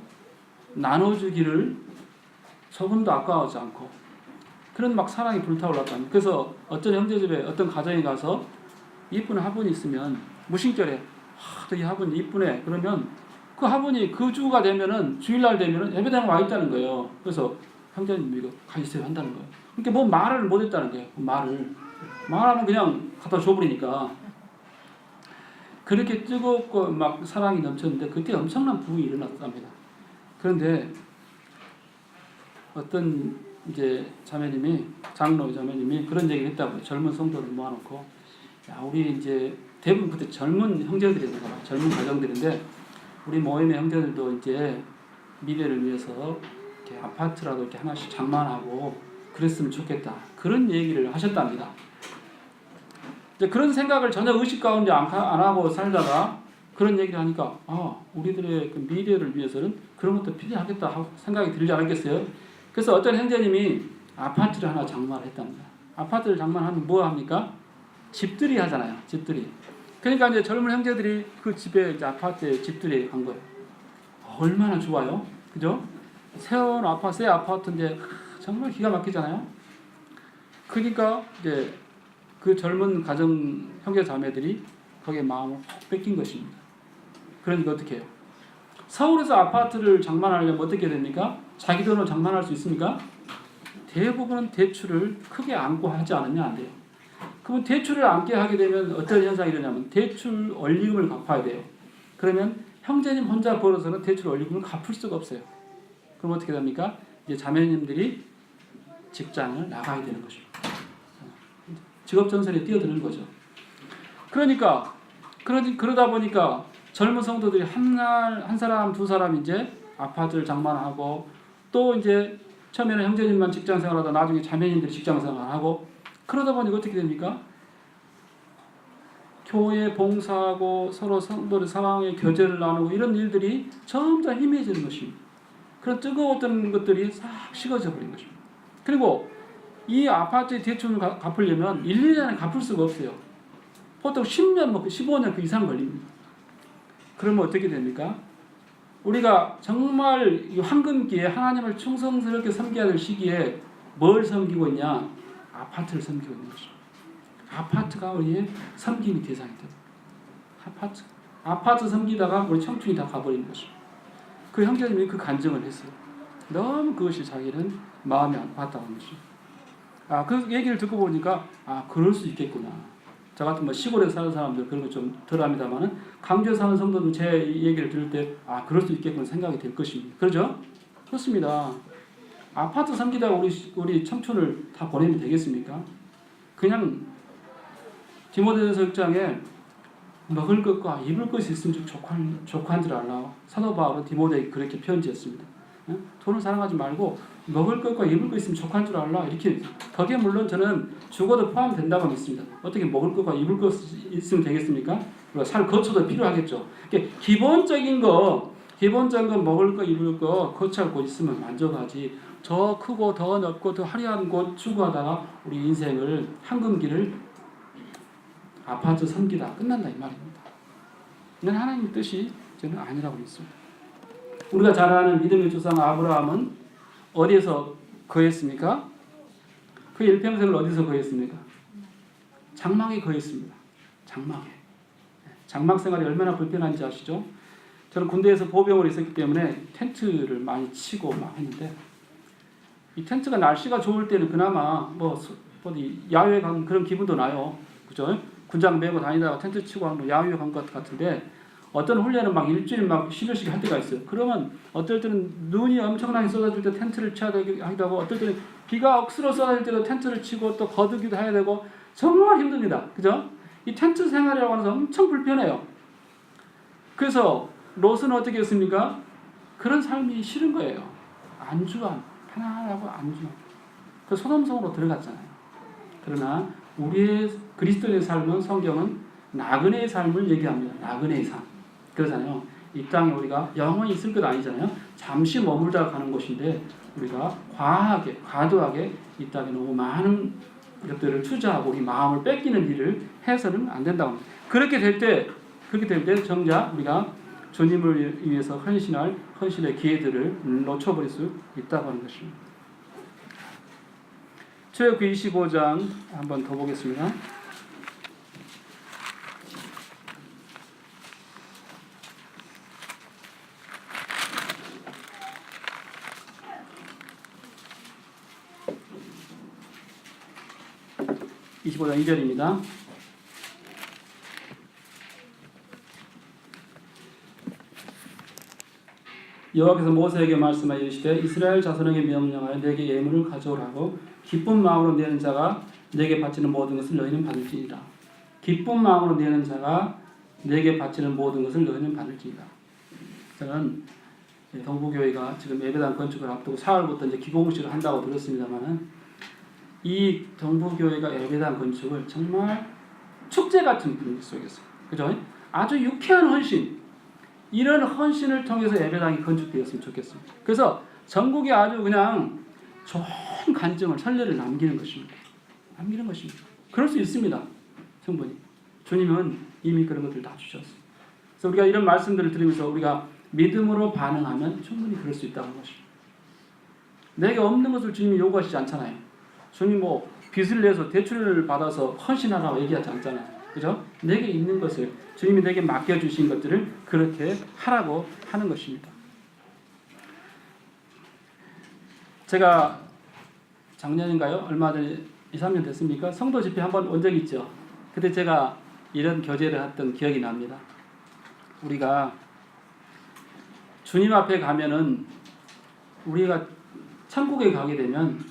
나눠주기를 조금도 아까워하지 않고 그런 막 사랑이 불타올랐답니다. 그래서 어떤 형제 집에 어떤 가정에 가서 이쁜 화분이 있으면 무심결에 이 화분이 이쁘네 그러면 그 화분이 그 주가 되면은 주일날 되면은 예배당 와 있다는 거예요. 그래서 형제님 이거 가지세요 한다는 거예요. 그러니까 뭐 말을 못 했다는 거예요. 말하면 그냥 갖다 줘버리니까 그렇게 뜨겁고 막 사랑이 넘쳤는데 그때 엄청난 부흥이 일어났답니다. 그런데 어떤 이제 장로 자매님이 그런 얘기를 했다고요. 젊은 성도를 모아놓고 야 우리 이제 대부분 그때 젊은 형제들이잖아요. 젊은 가정들인데 우리 모임의 형제들도 이제 미래를 위해서 이렇게 아파트라도 이렇게 하나씩 장만하고 그랬으면 좋겠다. 그런 얘기를 하셨답니다. 이제 그런 생각을 전혀 의식 가운데 안 하고 살다가 그런 얘기를 하니까 우리들의 그 미래를 위해서는 그런 것도 필요하겠다 하고 생각이 들지 않았겠어요? 그래서 어떤 형제님이 아파트를 하나 장만을 했답니다. 아파트를 장만하면 뭐 합니까? 집들이 하잖아요. 집들이. 그러니까 이제 젊은 형제들이 그 집에 이제 아파트에 집들이 간 거예요. 얼마나 좋아요, 그죠? 새 아파트인데 정말 기가 막히잖아요. 그러니까 이제 그 젊은 가정 형제 자매들이 거기에 마음을 확 뺏긴 것입니다. 그러니까 어떻게 해요? 서울에서 아파트를 장만하려면 어떻게 됩니까? 자기 돈으로 장만할 수 있습니까? 대부분은 대출을 크게 안고 하지 않으면 안 돼요. 그러면 대출을 안게 하게 되면 어떤 현상이 일어나냐면 대출 원리금을 갚아야 돼요. 그러면 형제님 혼자 벌어서는 대출 원리금을 갚을 수가 없어요. 그럼 어떻게 됩니까? 이제 자매님들이 직장을 나가야 되는 것입니다. 직업 전선에 뛰어드는 거죠. 그러다 보니까 젊은 성도들이 한 사람 두 사람 이제 아파트를 장만하고 또 이제 처음에는 형제님만 직장 생활하다 나중에 자매님들이 직장 생활하고 그러다 보니까 어떻게 됩니까? 교회 봉사하고 서로 성도의 상황에 교제를 나누고 이런 일들이 점점 희미해지는 것입니다. 그런 뜨거웠던 것들이 싹 식어져 버린 것입니다. 그리고 이 아파트의 대출을 갚으려면 1, 2년에 갚을 수가 없어요. 보통 10년, 15년 그 이상 걸립니다. 그러면 어떻게 됩니까? 우리가 정말 이 황금기에 하나님을 충성스럽게 섬겨야 될 시기에 뭘 섬기고 있냐? 아파트를 섬기고 있는 것이죠. 아파트가 우리의 섬김의 대상이 돼요. 아파트 섬기다가 우리 청춘이 다 가버리는 것이죠. 그 형제님이 그 간증을 했어요. 너무 그것이 자기는 마음이 아팠다는 것이죠. 그 얘기를 듣고 보니까 그럴 수 있겠구나. 저 같은 시골에 사는 사람들 그런 거 좀 덜합니다만은 강주에 사는 성도들 제 얘기를 들을 때 그럴 수 있겠구나 생각이 될 것입니다. 그렇죠? 그렇습니다. 아파트 섬기다가 우리 청춘을 다 보내면 되겠습니까? 그냥 디모데전서 6장에 먹을 것과 입을 것이 있으면 족한 줄 알라. 사도 바울은 디모데에게 그렇게 편지했습니다. 돈을 사랑하지 말고 먹을 것과 입을 것 있으면 족한 줄 알라. 이렇게. 거기에 물론 저는 죽어도 포함된다고 믿습니다. 어떻게 먹을 것과 입을 것 있으면 되겠습니까? 살 거처도 필요하겠죠. 기본적인 거 먹을 거 입을 거 거처할 곳 있으면 만족하지. 더 크고 더 넓고 더 화려한 곳 추구하다가 우리 인생을 황금기를 아파트 섬기다 끝난다 이 말입니다. 이건 하나님의 뜻이 저는 아니라고 믿습니다. 우리가 잘 아는 믿음의 조상 아브라함은 어디에서 거했습니까? 그 일평생을 어디서 거했습니까? 장막에 거했습니다. 장막 생활이 얼마나 불편한지 아시죠? 저는 군대에서 보병으로 있었기 때문에 텐트를 많이 치고 막 했는데 이 텐트가 날씨가 좋을 때는 그나마 어디 야외 간 그런 기분도 나요. 그죠? 군장 메고 다니다가 텐트 치고 하면 야외 간 것 같은데 어떤 훈련은 막 일주일 막 10여씩 할 때가 있어요. 그러면 어떨 때는 눈이 엄청나게 쏟아질 때 텐트를 쳐야 되기도 하고 어떨 때는 비가 억수로 쏟아질 때도 텐트를 치고 또 거두기도 해야 되고 정말 힘듭니다. 그죠? 이 텐트 생활이라고 하는 건 엄청 불편해요. 그래서 롯은 어떻게 했습니까? 그런 삶이 싫은 거예요. 안주한, 편안하고 안주한. 그 소돔성으로 들어갔잖아요. 그러나 우리의 그리스도의 삶은 성경은 나그네의 삶을 얘기합니다. 나그네의 삶. 그러잖아요. 이 땅에 우리가 영원히 있을 것 아니잖아요. 잠시 머물다 가는 곳인데 우리가 과도하게 이 땅에 너무 많은 것들을 투자하고 우리 마음을 뺏기는 일을 해서는 안 된다고 합니다. 그렇게 될 때 정작 우리가 주님을 위해서 헌신의 기회들을 놓쳐버릴 수 있다고 하는 것입니다. 출애굽기 25장 한번 더 보겠습니다. (25장 2절입니다) 여호와께서 모세에게 말씀하여 이르시되 이스라엘 자손에게 명령하여 내게 예물을 가져오라고 기쁜 마음으로 내는 자가 내게 바치는 모든 것을 너희는 받을지니라. 기쁜 마음으로 내는 자가 내게 바치는 모든 것을 너희는 받을지니라. 저는 동부교회가 지금 예배당 건축을 앞두고 4월부터 이제 기공식을 한다고 들었습니다만은 이 동부교회가 예배당 건축을 정말 축제 같은 분위기 속에서, 그죠? 아주 유쾌한 헌신, 이런 헌신을 통해서 예배당이 건축되었으면 좋겠습니다. 그래서 전국에 아주 그냥 좋은 간증을, 설례를 남기는 것입니다. 그럴 수 있습니다. 충분히. 주님은 이미 그런 것들을 다 주셨어요. 그래서 우리가 이런 말씀들을 들으면서 우리가 믿음으로 반응하면 충분히 그럴 수 있다는 것입니다. 내게 없는 것을 주님이 요구하시지 않잖아요. 주님이 빚을 내서 대출을 받아서 헌신하라고 얘기하지 않잖아요. 그죠? 내게 있는 것을, 주님이 내게 맡겨주신 것들을 그렇게 하라고 하는 것입니다. 제가 작년인가요? 얼마 전에 2, 3년 됐습니까? 성도 집회 한번 온 적이 있죠. 그때 제가 이런 교제를 했던 기억이 납니다. 우리가 주님 앞에 가면은 우리가 천국에 가게 되면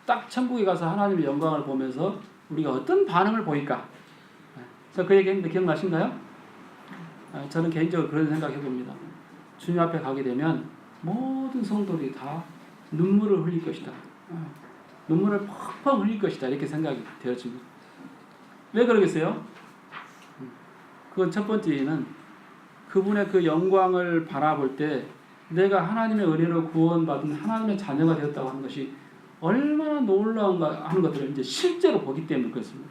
딱 천국에 가서 하나님의 영광을 보면서 우리가 어떤 반응을 보일까? 그 얘기했는데 기억나신가요? 저는 개인적으로 그런 생각 해봅니다. 주님 앞에 가게 되면 모든 성도들이 다 눈물을 흘릴 것이다. 눈물을 펑펑 흘릴 것이다. 이렇게 생각이 되어집니다. 왜 그러겠어요? 그건 첫 번째는 그분의 그 영광을 바라볼 때 내가 하나님의 은혜로 구원받은 하나님의 자녀가 되었다고 하는 것이 얼마나 놀라운가 하는 것들을 이제 실제로 보기 때문에 그렇습니다.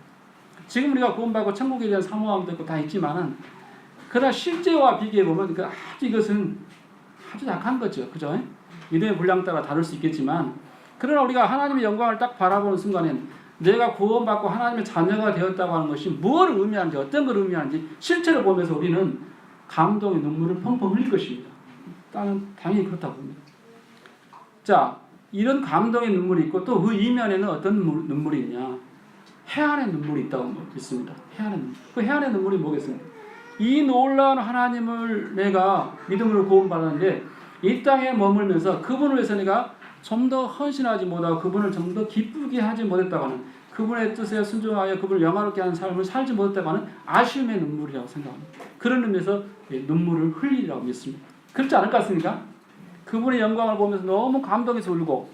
지금 우리가 구원받고 천국에 대한 사모함도 있고 다 있지만은 그러나 실제와 비교해 보면 이것은 아주 약한 거죠, 그죠? 믿음의 분량 따라 다를 수 있겠지만, 그러나 우리가 하나님의 영광을 딱 바라보는 순간엔 내가 구원받고 하나님의 자녀가 되었다고 하는 것이 무엇을 의미하는지, 어떤 걸 의미하는지 실체를 보면서 우리는 감동의 눈물을 펑펑 흘릴 것입니다. 당연히 그렇다고 봅니다. 자, 이런 감동의 눈물이 있고 또 그 이면에는 어떤 눈물이 있냐? 해안의 눈물이 있다고 믿습니다. 해안의 눈물. 그 해안의 눈물이 뭐겠습니까? 이 놀라운 하나님을 내가 믿음으로 구원받았는데 이 땅에 머물면서 그분을 위해서 내가 좀 더 헌신하지 못하고 그분을 좀 더 기쁘게 하지 못했다고 하는, 그분의 뜻에 순종하여 그분을 영화롭게 하는 삶을 살지 못했다고 하는 아쉬움의 눈물이라고 생각합니다. 그런 의미에서 눈물을 흘리라고 믿습니다. 그렇지 않을 것 같습니까? 그분의 영광을 보면서 너무 감동해서 울고,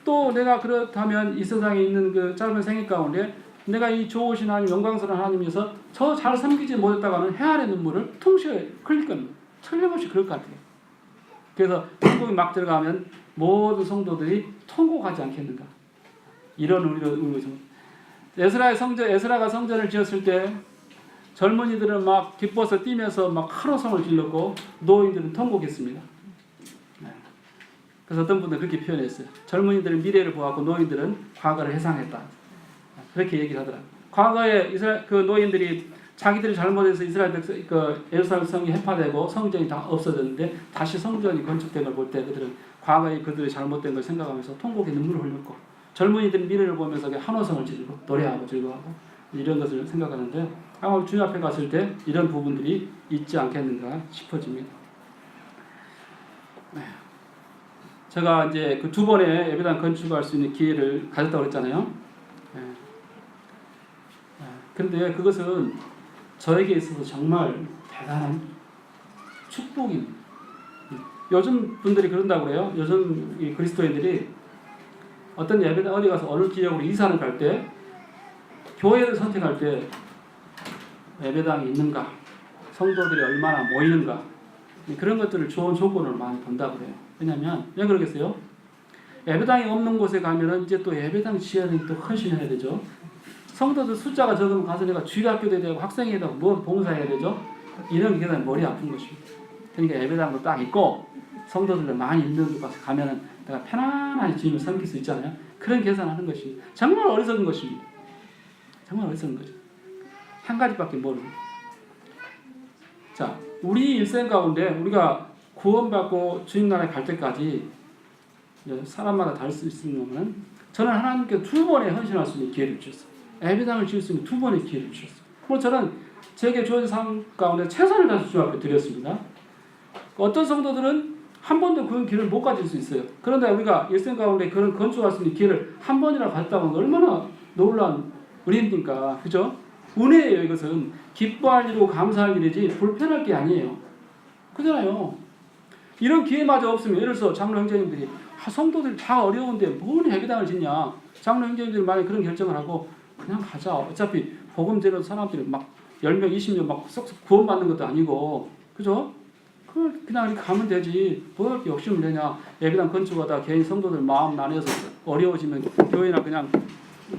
또 내가 그렇다면 이 세상에 있는 그 짧은 생애 가운데 내가 이 좋으신 하나님, 영광스러운 하나님에서 저 잘 섬기지 못했다고 하는 해안의 눈물을 동시에 흘릴 겁니다. 틀림없이 그럴 것 같아요. 그래서 천국에 막 들어가면 모든 성도들이 통곡하지 않겠는가, 이런 의미로 에스라가 성전을 지었을 때 젊은이들은 막 기뻐서 뛰면서 막 환호성을 질렀고 노인들은 통곡했습니다. 그래서 어떤 분들은 그렇게 표현했어요. 젊은이들은 미래를 보았고 노인들은 과거를 회상했다. 그렇게 얘기를 하더라고요. 과거에 그 노인들이 자기들이 잘못해서 이스라엘 예루살렘 성이 해파되고 성전이 다 없어졌는데 다시 성전이 건축된 걸 볼 때 그들은 과거에 그들의 잘못된 걸 생각하면서 통곡의 눈물을 흘렸고, 젊은이들은 미래를 보면서 환호성을 지르고 노래하고 즐거워하고 이런 것을 생각하는데, 아마 주님 앞에 갔을 때 이런 부분들이 있지 않겠는가 싶어집니다. 제가 이제 그 두 번의 예배당 건축할 수 있는 기회를 가졌다고 했잖아요. 그런데 그것은 저에게 있어서 정말 대단한 축복입니다. 요즘 분들이 그런다고 그래요. 요즘 이 그리스도인들이 어떤 예배당 어디 가서 어느 지역으로 이사를 갈 때, 교회를 선택할 때 예배당이 있는가, 성도들이 얼마나 모이는가, 그런 것들을 좋은 조건으로 많이 본다고 그래요. 왜냐하면 왜 그러겠어요? 예배당이 없는 곳에 가면은 이제 또 예배당 지어야 또 헌신해야 되죠. 성도들 숫자가 적으면 가서 내가 주일학교도 해야 되고 학생회도 하고 뭐 봉사해야 되죠. 이런 게 계속 머리 아픈 것입니다. 그러니까 예배당도 딱 있고 성도들 많이 있는 곳 가서 가면은 내가 편안하게 주님을 섬길 수 있잖아요. 그런 계산하는 것입니다. 정말 어리석은 것입니다. 정말 어리석은 거죠. 한 가지밖에 모르고. 자, 우리 일생 가운데 우리가 구원받고 주님 나라에 갈 때까지 사람마다 다를 수 있으면, 저는 하나님께 두 번의 헌신할 수 있는 기회를 주셨어요. 예배당을 지을 수 있는 두 번의 기회를 주셨어요. 그리고 저는 제게 주어진 삶 가운데 최선을 다해서 주님 앞에 드렸습니다. 어떤 성도들은 한 번도 그런 기회를 못 가질 수 있어요. 그런데 우리가 일생 가운데 그런 건축할 수 있는 기회를 한 번이나 가졌다면 얼마나 놀라운 은혜입니까? 그죠? 은혜예요. 이것은 기뻐할 일이고 감사할 일이지 불편할 게 아니에요. 그잖아요. 이런 기회마저 없으면, 예를 들어서 장로 형제님들이 성도들이 다 어려운데 뭘 예배당을 짓냐, 장로 형제님들이 만약에 그런 결정을 하고 그냥 가자, 어차피 복음 전하는 사람들이 막 10명 20명 막 쏙쏙 구원받는 것도 아니고, 그죠? 그냥 이렇게 가면 되지 뭐 이렇게 욕심을 내냐. 예배당 건축하다 개인 성도들 마음 나뉘어서 어려워지면 교회나 그냥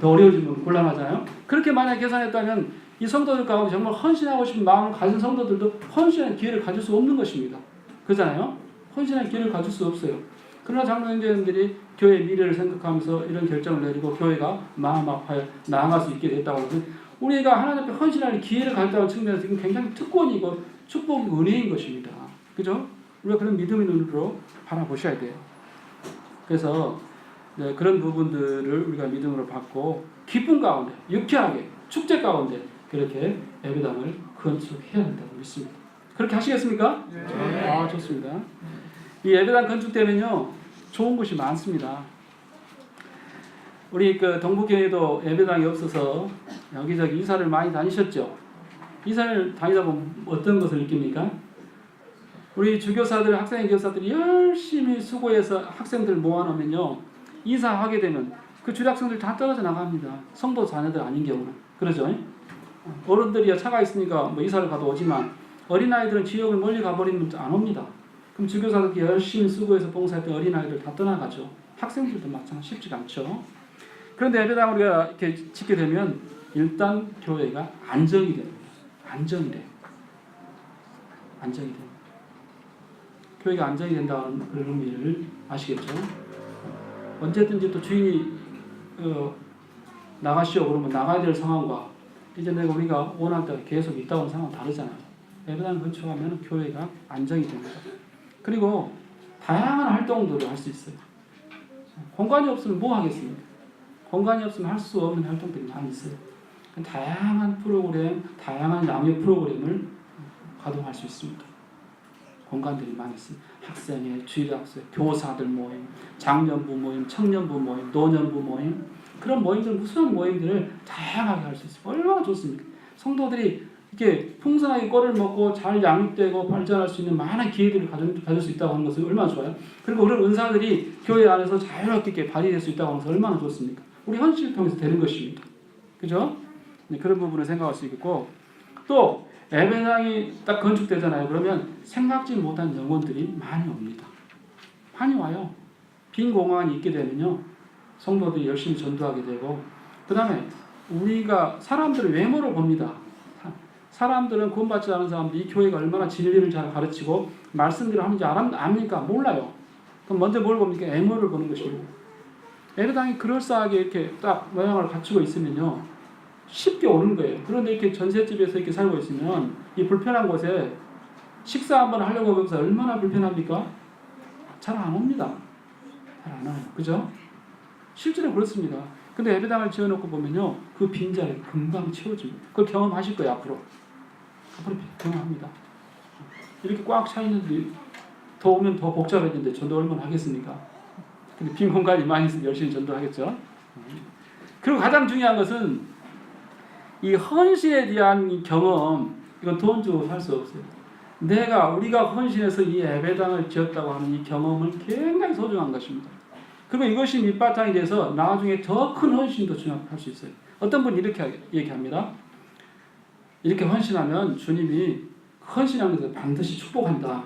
더 어려워지면 곤란하잖아요. 그렇게 만약에 계산했다면 이 성도들 가운데 정말 헌신하고 싶은 마음을 가진 성도들도 헌신의 기회를 가질 수 없는 것입니다. 그렇잖아요. 헌신의 기회를 가질 수 없어요. 그러나 장로 형제님들이 교회의 미래를 생각하면서 이런 결정을 내리고 교회가 마음 아파요 나아갈 수 있게 됐다고 하면, 우리가 하나님 앞에 헌신할 기회를 가졌다는 측면에서 지금 굉장히 특권이고 축복이 은혜인 것입니다. 그죠? 우리가 그런 믿음의 눈으로 바라보셔야 돼요. 그래서 그런 부분들을 우리가 믿음으로 받고 기쁨 가운데 유쾌하게 축제 가운데 그렇게 예배당을 건축해야 된다고 믿습니다. 그렇게 하시겠습니까? 네. 아, 좋습니다. 이 예배당 건축되면요 좋은 것이 많습니다. 우리 그 동북교회도 예배당이 없어서 여기저기 이사를 많이 다니셨죠? 이사를 다니다 보면 어떤 것을 느낍니까? 우리 주교사들, 학생 교사들이 열심히 수고해서 학생들 모아놓으면요, 이사하게 되면 그 주일학생들 다 떨어져 나갑니다. 성도 자녀들 아닌 경우는. 그러죠? 어른들이야 차가 있으니까 뭐 이사를 가도 오지만 어린아이들은 지역을 멀리 가버리면 안 옵니다. 그럼 주교사들이 열심히 수고해서 봉사했던 어린아이들 다 떠나가죠. 학생들도 마찬가지 쉽지가 않죠. 그런데 예배당 우리가 이렇게 짓게 되면 일단 교회가 안정이 되는 거예요. 안정이 돼요. 안정이 돼요. 교회가 안정이 된다는 그런 의미를 아시겠죠? 언제든지 또 주인이 나가시오 그러면 나가야 될 상황과 이제 내가 우리가 원할 때 계속 있다 온 상황은 다르잖아요. 예배당을 건축하면 교회가 안정이 됩니다. 그리고 다양한 활동들을 할 수 있어요. 공간이 없으면 뭐 하겠습니까? 공간이 없으면 할 수 없는 활동들이 많이 있어요. 다양한 프로그램, 다양한 양육 프로그램을 가동할 수 있습니다. 공간들이 많이 있습니다. 학생회, 주일학생, 교사들 모임, 장년부 모임, 청년부 모임, 노년부 모임 그런 모임들 무수한 모임들을 다양하게 할 수 있어요. 얼마나 좋습니까? 성도들이 이렇게 풍성하게 꼴을 먹고 잘 양육되고 발전할 수 있는 많은 기회들을 가질 수 있다고 하는 것은 얼마나 좋아요. 그리고 그런 은사들이 교회 안에서 자유롭게 발휘될 수 있다고 하는 것은 얼마나 좋습니까? 우리 헌신을 통해서 되는 것입니다. 그죠? 네, 그런 부분을 생각할 수 있고 또 예배당이 딱 건축되잖아요. 그러면 생각지 못한 영혼들이 많이 옵니다. 많이 와요. 빈 공간이 있게 되면요. 성도들이 열심히 전도하게 되고 그 다음에 우리가 사람들의 외모를 봅니다. 사람들은 구원받지 않은 사람들이 이 교회가 얼마나 진리를 잘 가르치고 말씀들을 하는지 압니까? 몰라요. 그럼 먼저 뭘 봅니까? 외모를 보는 것입니다. 예배당이 그럴싸하게 이렇게 딱 모양을 갖추고 있으면요. 쉽게 오는 거예요. 그런데 이렇게 전셋집에서 이렇게 살고 있으면 이 불편한 곳에 식사 한번 하려고 하면서 얼마나 불편합니까? 잘 안 옵니다. 잘 안 와요. 그죠? 실제로 그렇습니다. 근데 예배당을 지어놓고 보면요. 그 빈자리 금방 채워집니다. 그걸 경험하실 거예요. 앞으로 경험합니다. 이렇게 꽉 차 있는데 더 오면 더 복잡해지는데 전도 얼마나 하겠습니까? 근데 빈 공간이 많이 있으면 열심히 전도하겠죠. 그리고 가장 중요한 것은 이 헌신에 대한 이 경험, 이건 돈 주고 살 수 없어요. 우리가 헌신해서 이 예배당을 지었다고 하는 이 경험은 굉장히 소중한 것입니다. 그리고 이것이 밑바탕이 돼서 나중에 더 큰 헌신도 준합할 수 있어요. 어떤 분이 이렇게 얘기합니다. 이렇게 헌신하면 주님이 헌신하는 것을 반드시 축복한다.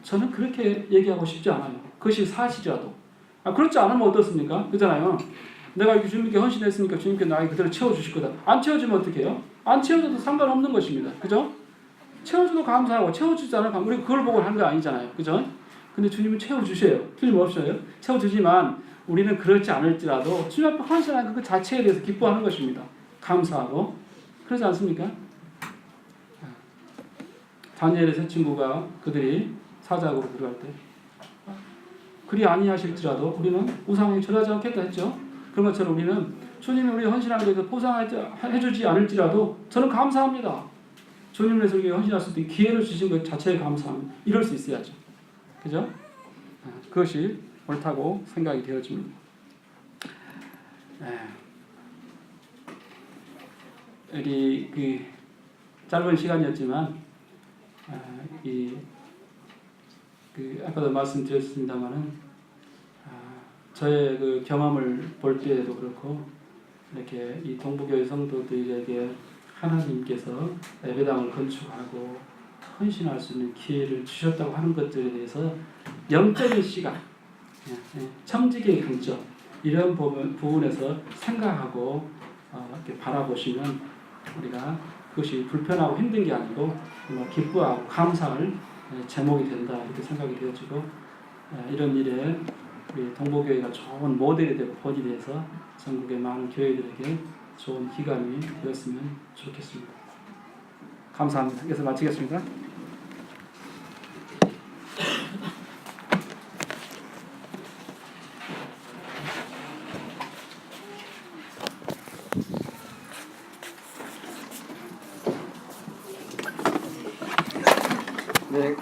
저는 그렇게 얘기하고 싶지 않아요. 그것이 사실이라도. 그렇지 않으면 어떻습니까? 그렇잖아요. 내가 이렇게 주님께 헌신했으니까 주님께 나에게 그대로 채워주실 거다. 안 채워주면 어떻게 해요? 안 채워줘도 상관없는 것입니다. 그죠? 채워줘도 감사하고 채워주지 않으면 우리 그걸 보고 하는 거 아니잖아요. 그죠? 근데 주님은 채워주셔요. 틀림없어요. 채워주지만 우리는 그렇지 않을지라도 주님 앞에 헌신하는 그 자체에 대해서 기뻐하는 것입니다. 감사하고. 그러지 않습니까? 다니엘의 세 친구가 그들이 사자국으로 들어갈 때 그리 아니하실지라도 우리는 우상에 절하지 않겠다 했죠. 그런 것처럼 우리는 주님이 우리 헌신하는 것에 보상해주지 않을지라도 저는 감사합니다. 주님을 위해서 우리가 헌신할 수 있는 기회를 주신 것 자체에 감사합니다. 이럴 수 있어야죠. 그죠? 그것이 옳다고 생각이 되어집니다. 여기 그 짧은 시간이었지만 아까도 말씀드렸습니다만은 저의 그 경험을 볼 때에도 그렇고 이렇게 이 동부교회 성도들에게 하나님께서 예배당을 건축하고 헌신할 수 있는 기회를 주셨다고 하는 것들에 대해서 영적인 시각, 청지기의 관점 이런 부분에서 생각하고 이렇게 바라보시면 우리가 그것이 불편하고 힘든 게 아니고 기뻐하고 감사할 제목이 된다 이렇게 생각이 되어지고 이런 일에 우리 동부교회가 좋은 모델이 되고 본이 돼서 전국의 많은 교회들에게 좋은 기관이 되었으면 좋겠습니다. 감사합니다. 여기서 마치겠습니다. 네.